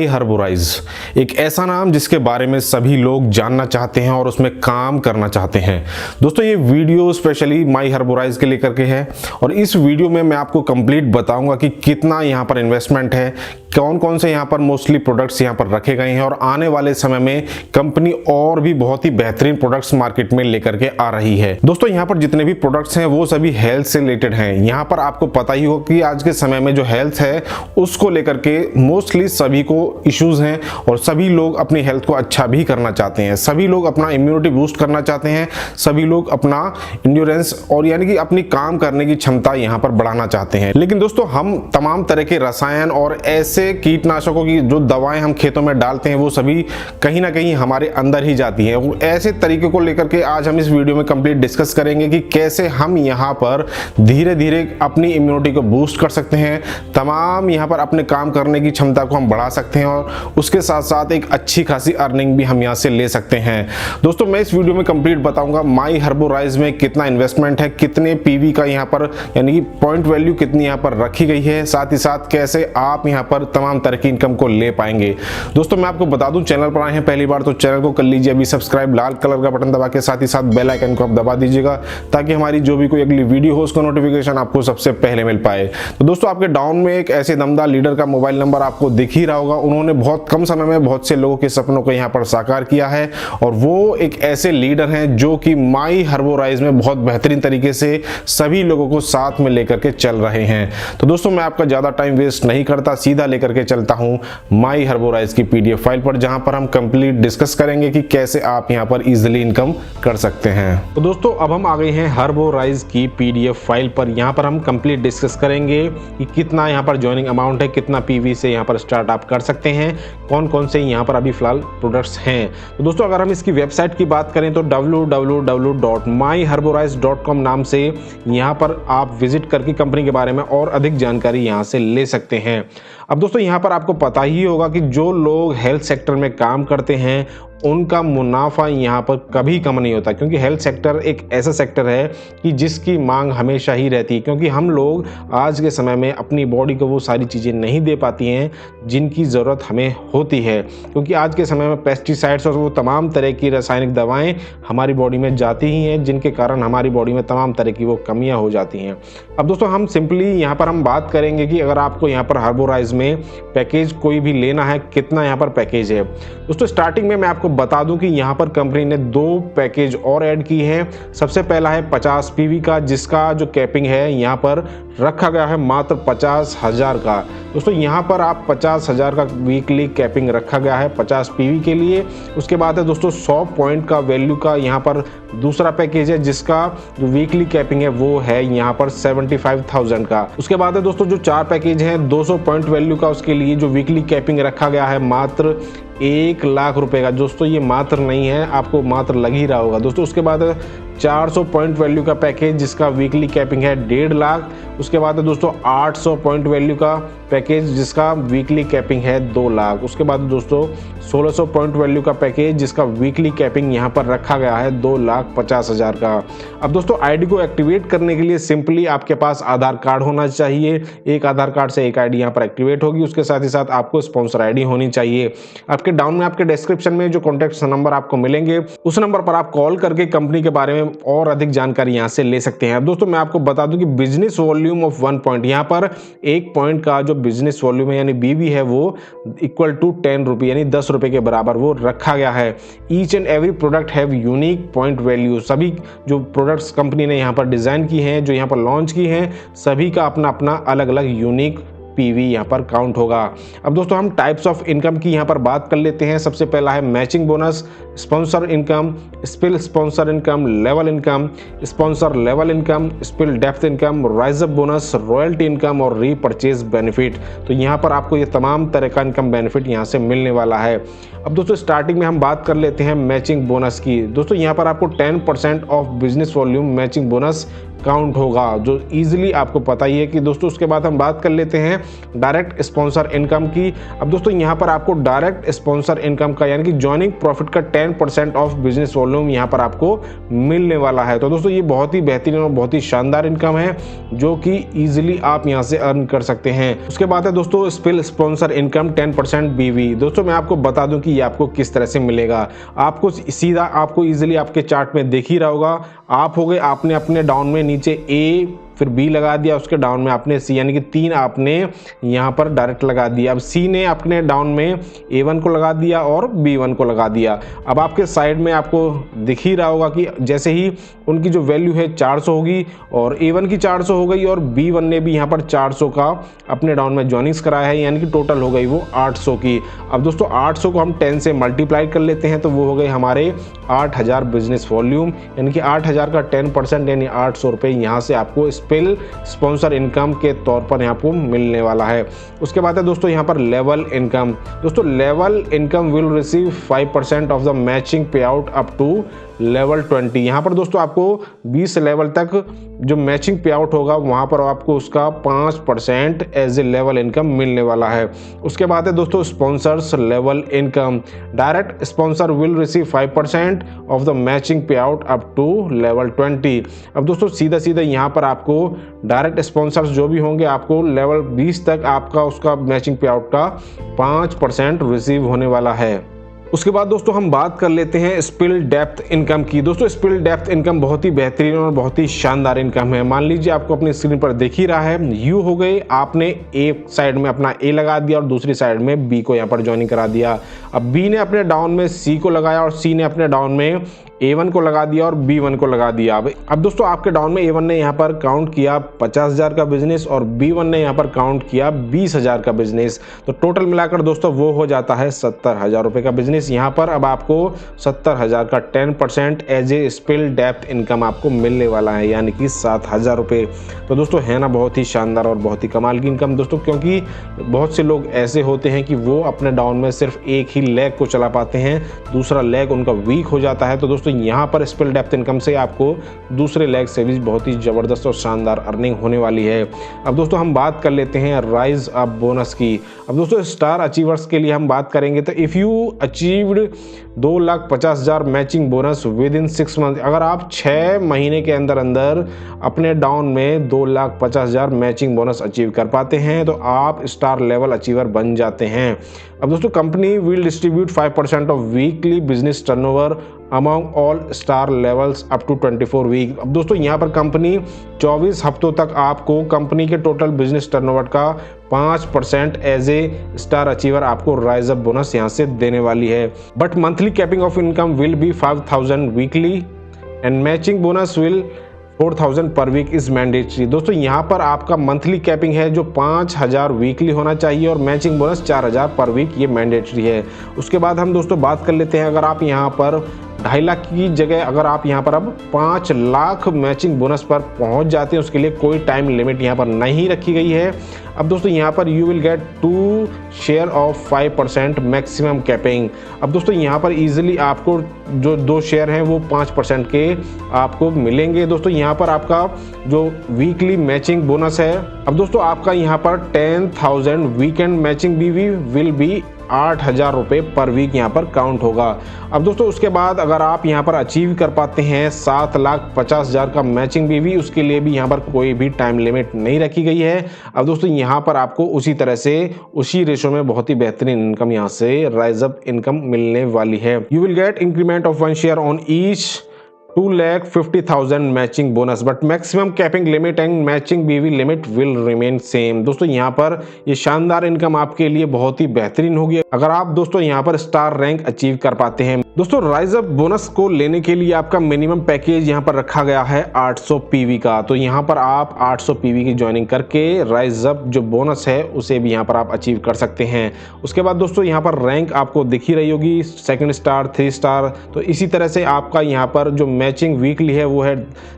माई हर्बोराइज एक ऐसा नाम जिसके बारे में सभी लोग जानना चाहते हैं और उसमें काम करना चाहते हैं। दोस्तों ये वीडियो स्पेशली माई हर्बोराइज के लेकर के है और इस वीडियो में मैं आपको कंप्लीट बताऊंगा कि कितना यहाँ पर इन्वेस्टमेंट है, कौन कौन से यहाँ पर मोस्टली प्रोडक्ट्स यहाँ पर रखे गए हैं और आने वाले समय में कंपनी और भी बहुत ही बेहतरीन प्रोडक्ट्स मार्केट में लेकर के आ रही है। दोस्तों यहाँ पर जितने भी प्रोडक्ट्स हैं वो सभी हेल्थ से रिलेटेड हैं। यहाँ पर आपको पता ही हो कि आज के समय में जो हेल्थ है उसको लेकर के मोस्टली सभी को इश्यूज हैं और सभी लोग अपनी हेल्थ को अच्छा भी करना चाहते हैं, सभी लोग अपना इम्यूनिटी बूस्ट करना चाहते हैं, सभी लोग अपना इंड्योरेंस और यानी कि अपनी काम करने की क्षमता यहाँ पर बढ़ाना चाहते हैं। लेकिन दोस्तों हम तमाम तरह के रसायन और ऐसे कीटनाशकों की जो दवाएं हम खेतों में डालते हैं वो सभी कहीं ना कहीं हमारे अंदर ही जाती हैं। वो ऐसे तरीके को लेकर के आज हम इस वीडियो में कंप्लीट डिस्कस करेंगे कि कैसे हम यहाँ पर धीरे धीरे अपनी इम्यूनिटी को बूस्ट कर सकते हैं, तमाम यहाँ पर अपने काम करने की क्षमता को हम बढ़ा सकते हैं और उसके साथ साथ एक अच्छी खासी अर्निंग भी हम यहाँ से ले सकते हैं। दोस्तों मैं इस वीडियो में कंप्लीट बताऊंगा माई हर्बोराइज में कितना इन्वेस्टमेंट है, कितने पीवी का यहाँ पर यानी कि पॉइंट वैल्यू कितनी यहाँ पर रखी गई है, साथ ही साथ कैसे आप यहाँ पर तमाम तरह की इनकम को ले पाएंगे। दोस्तों मैं आपको बता दूं, चैनल पर आए हैं पहली बार तो चैनल को कर लीजिए अभी सब्सक्राइब, लाल कलर का बटन दबा के, साथ ही साथ बेल आइकन को आप दबा दीजिएगा ताकि हमारी जो भी कोई अगली वीडियो हो उसका नोटिफिकेशन आपको सबसे पहले मिल पाए। तो दोस्तों आपके डाउन में एक ऐसे दमदार लीडर का मोबाइल नंबर आपको दिख ही रहा होगा। उन्होंने बहुत कम समय में बहुत से लोगों के सपनों को यहाँ पर साकार किया है और वो एक ऐसे लीडर हैं जो कि माई हर्बोराइज में बहुत बेहतरीन तरीके से सभी लोगों को साथ में लेकर के चल रहे हैं। तो दोस्तों मैं आपका ज्यादा टाइम वेस्ट नहीं करता, सीधा लेकर के चलता हूं माई हर्बोराइज की पीडीएफ फाइल पर, जहां पर हम कंप्लीट डिस्कस करेंगे कि कैसे आप यहां पर इजीली इनकम कर सकते हैं। तो दोस्तों अब हम आ गए हैं हर्बोराइज की पीडीएफ फाइल पर। यहां पर हम कंप्लीट डिस्कस करेंगे कि कितना यहां पर ज्वाइनिंग अमाउंट है, कितना पीवी से यहां पर स्टार्ट आप कर सकते हैं, कौन कौन से यहां पर अभी फिलहाल प्रोडक्ट्स हैं। तो दोस्तों अगर हम इसकी वेबसाइट की बात करें तो www.myherborize.com नाम से यहां पर आप विजिट करके कंपनी के बारे में और अधिक जानकारी यहां से ले सकते हैं। अब दोस्तों यहाँ पर आपको पता ही होगा कि जो लोग हेल्थ सेक्टर में काम करते हैं उनका मुनाफा यहाँ पर कभी कम नहीं होता, क्योंकि हेल्थ सेक्टर एक ऐसा सेक्टर है कि जिसकी मांग हमेशा ही रहती है, क्योंकि हम लोग आज के समय में अपनी बॉडी को वो सारी चीज़ें नहीं दे पाती हैं जिनकी ज़रूरत हमें होती है, क्योंकि आज के समय में पेस्टिसाइड्स और वो तमाम तरह की रासायनिक दवाएं हमारी बॉडी में जाती ही हैं, जिनके कारण हमारी बॉडी में तमाम तरह की वो कमियाँ हो जाती हैं। अब दोस्तों हम सिंपली यहाँ पर हम बात करेंगे कि अगर आपको यहाँ पर हर्बोराइज में पैकेज कोई भी लेना है, कितना यहाँ पर पैकेज है। दोस्तों स्टार्टिंग में मैं आपको बता दूं कि यहाँ पर कंपनी ने 2 पैकेज और ऐड की हैं। सबसे पहला है 50 पीवी का, जिसका जो कैपिंग है यहाँ पर रखा गया है मात्र 50,000 का। दोस्तों यहाँ पर आप 50,000 का वीकली कैपिंग रखा गया है 50 पीवी के लिए। उसके बाद है दोस्तों 100 पॉइंट का वैल्यू का यहाँ पर दूसरा पैकेज है, जिसका जो वीकली कैपिंग है वो है यहाँ पर 75,000 का। उसके बाद है दोस्तों जो 4 पैकेज हैं 200 पॉइंट वैल्यू का, उसके लिए जो वीकली कैपिंग रखा गया है मात्र 1 लाख रुपए का। दोस्तों ये मात्र नहीं है, आपको मात्र लग ही रहा होगा दोस्तों। उसके बाद 400 पॉइंट वैल्यू का पैकेज जिसका वीकली कैपिंग है 1.5 लाख। उसके बाद है दोस्तों 800 पॉइंट वैल्यू का पैकेज जिसका वीकली कैपिंग है 2 लाख। उसके बाद दोस्तों 1600 पॉइंट वैल्यू का पैकेज जिसका वीकली कैपिंग यहाँ पर रखा गया है 2,50,000 का। अब दोस्तों आईडी को एक्टिवेट करने के लिए सिंपली आपके पास आधार कार्ड होना चाहिए। एक आधार कार्ड से एक आईडी यहाँ पर एक्टिवेट होगी। उसके साथ ही साथ आपको स्पॉन्सर आईडी होनी चाहिए। आपके डाउन में आपके डिस्क्रिप्शन में जो कॉन्टैक्ट नंबर आपको मिलेंगे उस नंबर पर आप कॉल करके कंपनी के बारे में और अधिक जानकारी यहाँ से ले सकते हैं। अब दोस्तों मैं आपको बता दूं कि बिजनेस वॉल्यूम ऑफ 1 पॉइंट, यहाँ पर 1 पॉइंट का जो बिजनेस वॉल्यूम है यानी बीवी है वो इक्वल टू 10 रुपये यानी 10 रुपये के बराबर वो रखा गया है। Each and every product have unique point value. सभी जो प्रोडक्ट्स कंपनी ने यहाँ पर डिजाइन की हैं, जो यहाँ पर लॉन्च की हैं, सभी का अपना अपना अलग अलग यूनिक पीवी यहाँ पर काउंट होगा। अब दोस्तों हम टाइप्स ऑफ इनकम की यहाँ पर बात कर लेते हैं। सबसे पहला है matching bonus, sponsor income, spill sponsor income, level income, sponsor level income, spill depth income, rise up bonus, royalty income और रीपरचेज बेनिफिट। तो यहाँ पर आपको ये तमाम तरह का इनकम बेनिफिट यहाँ से मिलने वाला है। अब दोस्तों स्टार्टिंग में हम बात कर लेते हैं मैचिंग बोनस की। दोस्तों यहाँ पर आपको 10% of business volume matching bonus count होगा, जो इजीली आपको पता ही है कि दोस्तों। उसके बाद हम बात कर लेते हैं डायरेक्ट स्पॉन्सर इनकम की। अब दोस्तों यहाँ पर आपको डायरेक्ट स्पॉन्सर इनकम का यानी कि जॉइनिंग प्रॉफिट का 10% ऑफ बिजनेस वॉल्यूम यहाँ पर आपको मिलने वाला है। तो दोस्तों ये बहुत ही बेहतरीन और बहुत ही शानदार इनकम है जो कि इजीली आप यहाँ से अर्न कर सकते हैं। उसके बाद है दोस्तों स्पिल स्पॉन्सर इनकम 10% BV। दोस्तों मैं आपको बता दूं कि ये आपको किस तरह से मिलेगा। आपको सीधा आपको इजीली आपके चार्ट में दिख ही रहा होगा। आप हो गए, आपने अपने डाउन में नीचे A फिर B लगा दिया, उसके डाउन में आपने C, यानी कि 3 आपने यहाँ पर डायरेक्ट लगा दिया। अब C ने अपने डाउन में A1 को लगा दिया और B1 को लगा दिया। अब आपके साइड में आपको दिख ही रहा होगा कि जैसे ही उनकी जो वैल्यू है 400 होगी और A1 की 400 हो गई और B1 ने भी यहाँ पर 400 का अपने डाउन में जॉइनिंग्स कराया है, यानी कि टोटल हो गई वो 800 की। अब दोस्तों 800 को हम 10 से मल्टीप्लाई कर लेते हैं तो वो हो गए हमारे 8000 बिजनेस वॉल्यूम, यानी कि 8000 का 10% यानी 800 रुपये यहाँ से आपको स्पिल स्पॉन्सर इनकम के तौर पर यहाँ को मिलने वाला है। उसके बाद है दोस्तों यहाँ पर लेवल इनकम। दोस्तों level income will receive 5% of the matching पे आउट अप टू लेवल 20। यहाँ पर दोस्तों आपको 20 लेवल तक जो मैचिंग पे आउट होगा वहाँ पर आपको उसका 5% एज ए लेवल इनकम मिलने वाला है। उसके बाद है दोस्तों sponsors level income. Direct sponsor will receive 5% of the matching पे आउट अप टू लेवल 20। अब दोस्तों सीधा सीधा यहाँ पर आपको डायरेक्ट स्पॉन्सर्स जो भी होंगे आपको लेवल 20 तक आपका उसका मैचिंग पे आउट का 5% रिसीव होने वाला है। उसके बाद दोस्तों हम बात कर लेते हैं स्पिल डेप्थ इनकम की। दोस्तों स्पिल डेप्थ इनकम बहुत ही बेहतरीन और बहुत ही शानदार इनकम है। मान लीजिए आपको अपनी स्क्रीन पर दिख ही रहा है, यू हो गए, आपने एक साइड में अपना A लगा दिया और दूसरी साइड में B को यहाँ पर ज्वाइनिंग करा दिया। अब B ने अपने डाउन में C को लगाया और C ने अपने डाउन में A1 को लगा दिया और B1 को लगा दिया। अब दोस्तों आपके डाउन में A1 ने यहाँ पर काउंट किया 50,000 का बिजनेस और B1 ने यहाँ पर काउंट किया 20,000 का बिजनेस। तो टोटल मिलाकर दोस्तों वो हो जाता है 70,000 रुपये का बिजनेस। यहाँ पर अब आपको 70,000 का 10% as a spill depth income आपको मिलने वाला है, यानी कि 7,000 रुपये। तो दोस्तों है ना बहुत ही शानदार और बहुत ही कमाल की इनकम दोस्तों, क्योंकि बहुत से लोग ऐसे होते हैं कि वो अपने डाउन में सिर्फ एक ही लेग को चला पाते हैं, दूसरा लेग उनका वीक हो जाता है। तो दोस्तों यहाँ पर स्पिल डेप्थ इनकम से आपको दूसरे लेग से भी बहुत ही ज़बरदस्त और शानदार अर्निंग होने वाली है। अब दोस्तों हम बात कर लेते हैं राइज अप बोनस की। अब दोस्तों स्टार अचीवर्स के लिए हम बात करेंगे तो if you achieved 2,50,000 matching bonus with in 6 month, अगर आप 6 महीने के अंदर अंदर अपने डाउन में 2,50,000 मैचिंग बोनस अचीव कर पाते हैं तो आप स्टार लेवल अचीवर बन जाते हैं। अब दोस्तों company will distribute 5% of weekly business turnover among all star levels up to 24 week. अब दोस्तों यहाँ पर कंपनी 24 हफ्तों तक आपको कंपनी के टोटल बिजनेस टर्नओवर का 5% एज ए स्टार अचीवर आपको राइज अप बोनस यहाँ से देने वाली है। But monthly capping of income will be 5,000 weekly and matching bonus will 4,000 per week is mandatory. दोस्तों यहाँ पर आपका मंथली कैपिंग है जो 5,000 वीकली होना चाहिए और मैचिंग बोनस 4,000 पर वीक, ये मैंडेटरी है। उसके बाद हम दोस्तों बात कर लेते हैं, अगर आप यहाँ पर 2.5 लाख की जगह अगर आप यहाँ पर अब 5 लाख मैचिंग बोनस पर पहुँच जाते हैं, उसके लिए कोई टाइम लिमिट यहाँ पर नहीं रखी गई है। अब दोस्तों यहाँ पर you will gate 2 share of 5% maximum capping. अब दोस्तों यहाँ पर इजीली आपको जो 2 शेयर हैं वो 5% के आपको मिलेंगे। दोस्तों यहाँ पर आपका जो वीकली मैचिंग बोनस है, अब दोस्तों आपका यहाँ पर 10,000 weekend matching BV will be 8,000 रुपये पर वीक यहाँ पर काउंट होगा। अब दोस्तों उसके बाद अगर आप यहाँ पर अचीव कर पाते हैं 7,50,000 का मैचिंग BV, उसके लिए भी यहाँ पर कोई भी टाइम लिमिट नहीं रखी गई है। अब दोस्तों यहाँ पर आपको उसी तरह से उसी रेशो में बहुत ही बेहतरीन इनकम यहाँ से राइज अप इनकम मिलने वाली है। You will gate increment of 1 share on each 2,50,000 matching bonus but maximum capping limit and matching BV limit will remain same. दोस्तों यहाँ पर ये शानदार इनकम आपके लिए बहुत ही बेहतरीन होगी अगर आप दोस्तों यहाँ पर स्टार रैंक अचीव कर पाते हैं। दोस्तों राइज अप बोनस को लेने के लिए आपका मिनिमम पैकेज यहाँ पर रखा गया है 800 PV का। तो यहाँ पर आप 800 PV की ज्वाइनिंग करके राइज अप जो बोनस है उसे भी यहाँ पर आप अचीव कर सकते हैं। उसके बाद दोस्तों यहाँ पर रैंक आपको दिख ही रही होगी, 2nd स्टार, 3 स्टार। तो इसी तरह से आपका यहाँ पर जो मैचिंग वीकली है वो है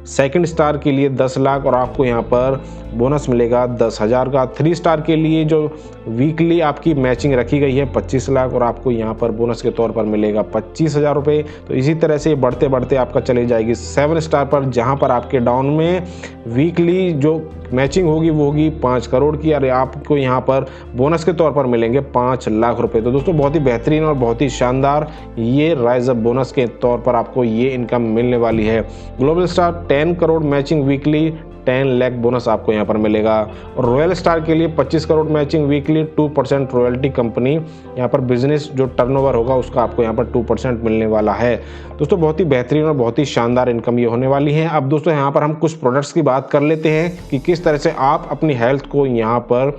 सेकंड स्टार के लिए 10 लाख और आपको यहाँ पर बोनस मिलेगा 10,000 का। 3 स्टार के लिए जो वीकली आपकी मैचिंग रखी गई है 25 लाख और आपको यहाँ पर बोनस के तौर पर मिलेगा 25,000 रुपये। तो इसी तरह से बढ़ते बढ़ते आपका चले जाएगी 7 स्टार पर, जहाँ पर आपके डाउन में वीकली जो मैचिंग होगी वो होगी 5 करोड़ की और आपको यहाँ पर बोनस के तौर पर मिलेंगे 5 लाख रुपए। तो दोस्तों बहुत ही बेहतरीन और बहुत ही शानदार ये राइज अप बोनस के तौर पर आपको ये इनकम मिलने वाली है। Global star 10 crore matching weekly 10 lakh bonus आपको यहाँ पर मिलेगा और रॉयल स्टार के लिए 25 crore matching weekly 2% royalty company यहाँ पर बिजनेस जो टर्नओवर होगा उसका आपको यहाँ पर 2% मिलने वाला है। दोस्तों बहुत ही बेहतरीन और बहुत ही शानदार इनकम ये होने वाली है। अब दोस्तों यहाँ पर हम कुछ प्रोडक्ट्स की बात कर लेते हैं कि किस तरह से आप अपनी हेल्थ को यहाँ पर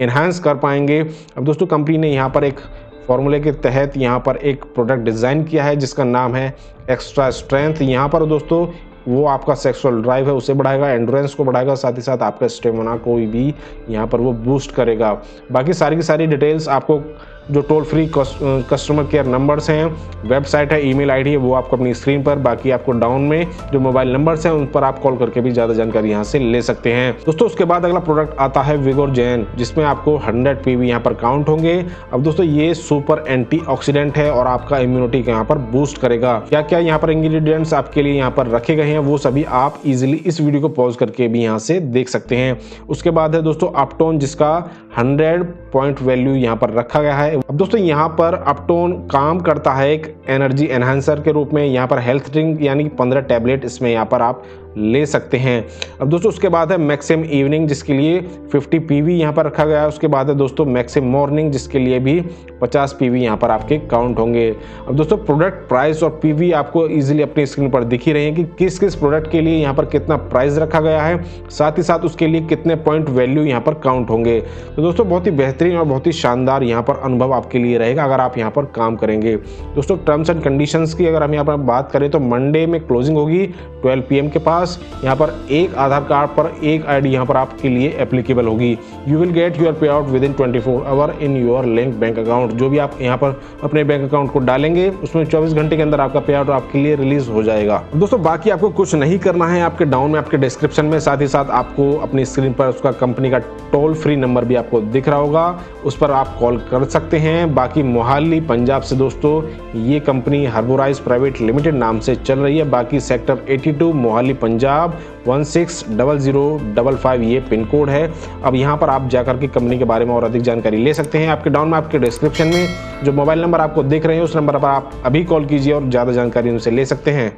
इन्हांस कर पाएंगे। अब दोस्तों कंपनी ने यहाँ पर एक फॉर्मूले के तहत यहाँ पर एक प्रोडक्ट डिज़ाइन किया है जिसका नाम है एक्स्ट्रा स्ट्रेंथ। यहाँ पर दोस्तों वो आपका सेक्सुअल ड्राइव है उसे बढ़ाएगा, एंड्योरेंस को बढ़ाएगा, साथ ही साथ आपका स्टेमिना को भी यहाँ पर वो बूस्ट करेगा। बाकी सारी की सारी डिटेल्स आपको जो toll free customer care numbers हैं, वेबसाइट है, ईमेल आईडी है, वो आपको अपनी स्क्रीन पर, बाकी आपको डाउन में जो मोबाइल नंबर्स हैं उन पर आप कॉल करके भी ज़्यादा जानकारी यहाँ से ले सकते हैं। दोस्तों उसके बाद अगला प्रोडक्ट आता है विगोर्जेन, जिसमें आपको 100 पीवी यहाँ पर काउंट होंगे। अब दोस्तों ये सुपर एंटीऑक्सीडेंट है और आपका इम्यूनिटी को यहाँ पर बूस्ट करेगा। क्या क्या यहाँ पर इंग्रेडिएंट्स आपके लिए यहाँ पर रखे गए हैं वो सभी आप इजिली इस वीडियो को पॉज करके भी यहाँ से देख सकते हैं। उसके बाद है दोस्तों अपटोन, जिसका 100 पॉइंट वैल्यू यहाँ पर रखा गया है। अब दोस्तों यहाँ पर अपटोन काम करता है एक एनर्जी एनहांसर के रूप में। यहाँ पर हेल्थ ड्रिंक यानी 15 टैबलेट इसमें यहाँ पर आप ले सकते हैं। अब दोस्तों उसके बाद है मैक्सिम इवनिंग, जिसके लिए 50 पीवी यहाँ पर रखा गया है। उसके बाद है दोस्तों मैक्सिम मॉर्निंग, जिसके लिए भी 50 पीवी यहाँ पर आपके काउंट होंगे। अब दोस्तों प्रोडक्ट प्राइस और पीवी आपको इजीली अपनी स्क्रीन पर दिख ही रहे हैं कि किस किस प्रोडक्ट के लिए यहाँ पर कितना प्राइस रखा गया है, साथ ही साथ उसके लिए कितने पॉइंट वैल्यू यहाँ पर काउंट होंगे। तो दोस्तों बहुत ही बेहतरीन और बहुत ही शानदार यहाँ पर अनुभव आपके लिए रहेगा अगर आप यहाँ पर काम करेंगे। दोस्तों टर्म्स एंड कंडीशंस की अगर हम यहाँ पर बात करें तो मंडे में क्लोजिंग होगी 12 PM के पास। यहाँ पर एक आधार कार्ड पर एक आईडी यहाँ पर आपके लिए एप्लीकेबल होगी। You will get your pay out within 24 hour in your link bank account. जो भी आप यहाँ पर अपने बैंक अकाउंट को डालेंगे उसमें 24 घंटे के अंदर आपका पे आउट आपके लिए रिलीज हो जाएगा। दोस्तों बाकी आपको कुछ नहीं करना है, आपके डाउन में आपके डिस्क्रिप्शन में साथ ही साथ आपको अपनी स्क्रीन पर उसका कंपनी का टोल फ्री नंबर भी आपको दिख रहा होगा, उस पर आप कॉल कर सकते हैं। बाकी मोहाली पंजाब से दोस्तों ये कंपनी हर्बोराइज प्राइवेट लिमिटेड नाम से चल रही है। बाकी सेक्टर 82 मोहाली पंजाब 160055 ये पिन कोड है। अब यहाँ पर आप जाकर के कंपनी के बारे में और अधिक जानकारी ले सकते हैं। आपके डाउन में आपके डिस्क्रिप्शन में जो मोबाइल नंबर आपको दिख रहे हैं उस नंबर पर आप अभी कॉल कीजिए और ज़्यादा जानकारी उनसे ले सकते हैं।